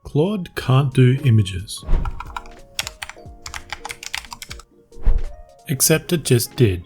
Claude can't do images. Except it just did.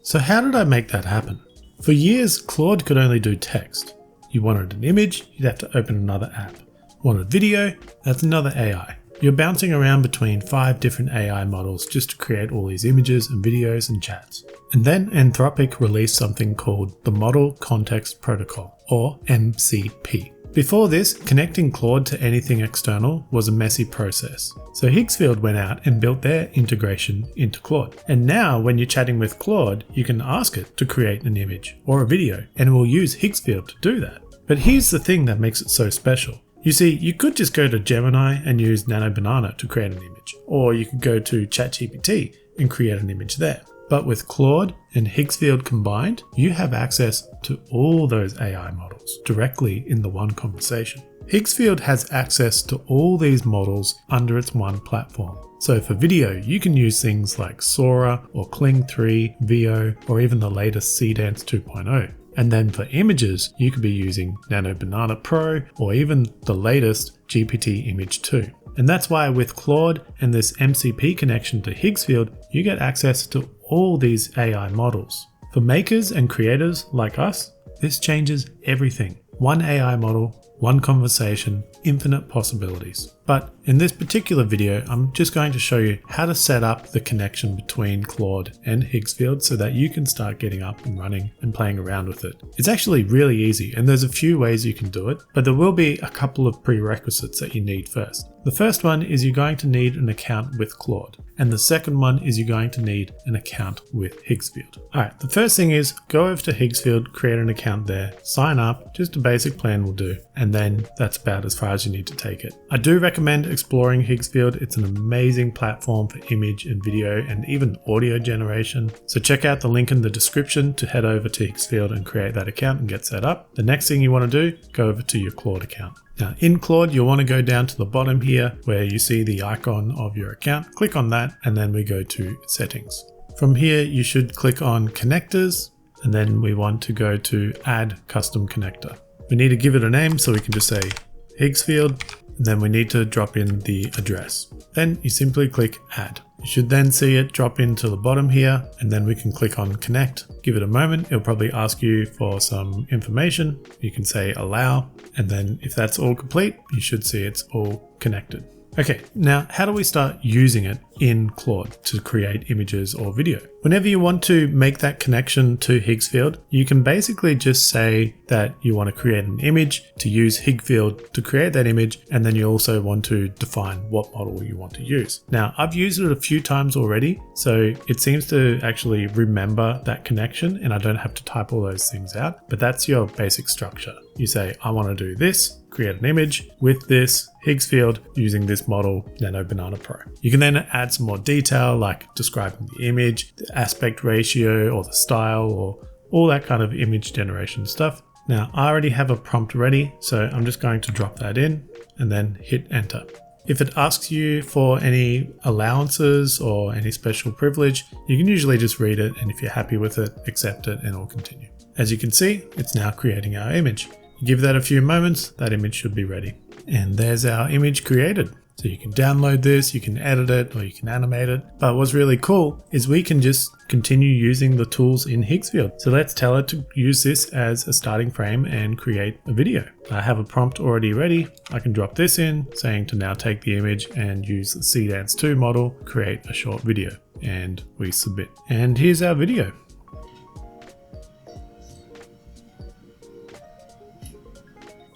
So how did I make that happen? For years, Claude could only do text. You wanted an image, you'd have to open another app. Wanted video, that's another AI. You're bouncing around between 5 different AI models just to create all these images and videos and chats. And then Anthropic released something called the Model Context Protocol, or MCP. Before this, connecting Claude to anything external was a messy process. So Higgsfield went out and built their integration into Claude. And now when you're chatting with Claude, you can ask it to create an image or a video, and it will use Higgsfield to do that. But here's the thing that makes it so special. You see, you could just go to Gemini and use Nano Banana to create an image, or you could go to ChatGPT and create an image there. But with Claude and Higgsfield combined, you have access to all those AI models directly in the one conversation. Higgsfield has access to all these models under its one platform. So for video, you can use things like Sora or Kling 3, Veo, or even the latest Seedance 2.0. And then for images, you could be using Nano Banana Pro or even the latest GPT Image 2. And that's why with Claude and this MCP connection to Higgsfield, you get access to all these AI models. For makers and creators like us, this changes everything. One AI model, one conversation, infinite possibilities. But in this particular video, I'm just going to show you how to set up the connection between Claude and Higgsfield so that you can start getting up and running and playing around with it. It's actually really easy, and there's a few ways you can do it, but there will be a couple of prerequisites that you need first. The first one is you're going to need an account with Claude, and the second one is you're going to need an account with Higgsfield. Alright, the first thing is go over to Higgsfield, create an account there, sign up, just a basic plan will do, and then that's about as far as you need to take it. I do recommend exploring Higgsfield. It's an amazing platform for image and video and even audio generation. So check out the link in the description to head over to Higgsfield and create that account and get set up. The next thing you want to do, go over to your Claude account. Now in Claude, you'll want to go down to the bottom here where you see the icon of your account. Click on that and then we go to settings. From here, you should click on connectors and then we want to go to add custom connector. We need to give it a name, so we can just say Higgsfield, and then we need to drop in the address. Then you simply click add. You should then see it drop into the bottom here, and then we can click on connect. Give it a moment. It'll probably ask you for some information. You can say allow, and then if that's all complete, you should see it's all connected. Okay, now how do we start using it in Claude to create images or video? Whenever you want to make that connection to Higgsfield, you can basically just say that you want to create an image, to use Higgsfield to create that image, and then you also want to define what model you want to use. Now, I've used it a few times already, so it seems to actually remember that connection and I don't have to type all those things out, but that's your basic structure. You say, I want to do this, create an image with this Higgsfield using this model, Nano Banana Pro. You can then add some more detail like describing the image, the aspect ratio or the style or all that kind of image generation stuff. Now I already have a prompt ready, so I'm just going to drop that in and then hit enter. If it asks you for any allowances or any special privilege, you can usually just read it, and if you're happy with it, accept it and it'll continue. As you can see, it's now creating our image. Give that a few moments, that image should be ready. And there's our image created. So you can download this, you can edit it, or you can animate it. But what's really cool is we can just continue using the tools in Higgsfield. So let's tell it to use this as a starting frame and create a video. I have a prompt already ready. I can drop this in, saying to now take the image and use the Seedance 2 model, create a short video, and we submit. And here's our video.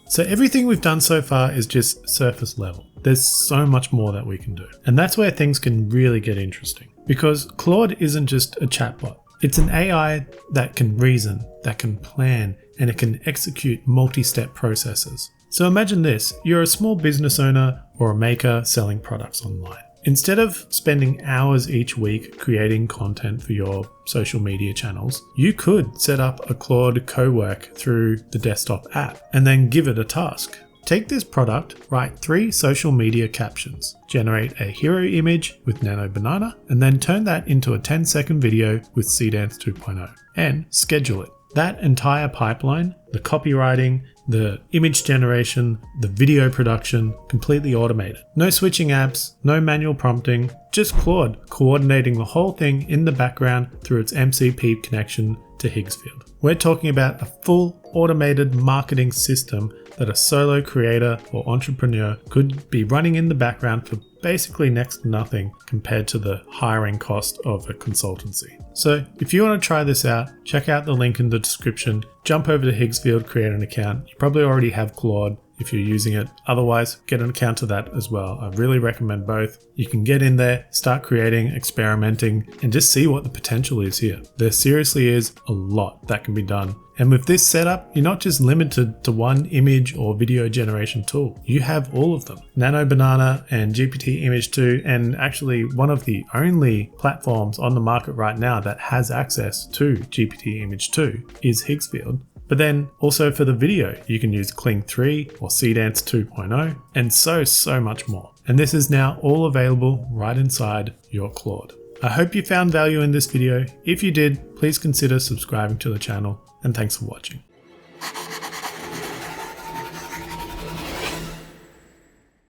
So everything we've done so far is just surface level. There's so much more that we can do. And that's where things can really get interesting. Because Claude isn't just a chatbot. It's an AI that can reason, that can plan, and it can execute multi-step processes. So imagine this, you're a small business owner or a maker selling products online. Instead of spending hours each week creating content for your social media channels, you could set up a Claude co-work through the desktop app and then give it a task. Take this product, write 3 social media captions, generate a hero image with Nano Banana, and then turn that into a 10-second video with Seedance 2.0 and schedule it. That entire pipeline the copywriting, the image generation, the video production, completely automated. No switching apps, no manual prompting, just Claude coordinating the whole thing in the background through its MCP connection to Higgsfield. We're talking about a full automated marketing system that a solo creator or entrepreneur could be running in the background for basically next to nothing compared to the hiring cost of a consultancy. So if you want to try this out, check out the link in the description, jump over to Higgsfield, create an account. You probably already have Claude if you're using it. Otherwise, get an account to that as well. I really recommend both. You can get in there, start creating, experimenting, and just see what the potential is here. There seriously is a lot that can be done. And with this setup, you're not just limited to one image or video generation tool. You have all of them. Nano Banana and GPT Image 2, and actually one of the only platforms on the market right now that has access to GPT Image 2 is Higgsfield. But then also for the video, you can use Kling 3 or Seedance 2.0 and so much more. And this is now all available right inside your Claude. I hope you found value in this video. If you did, please consider subscribing to the channel, and thanks for watching.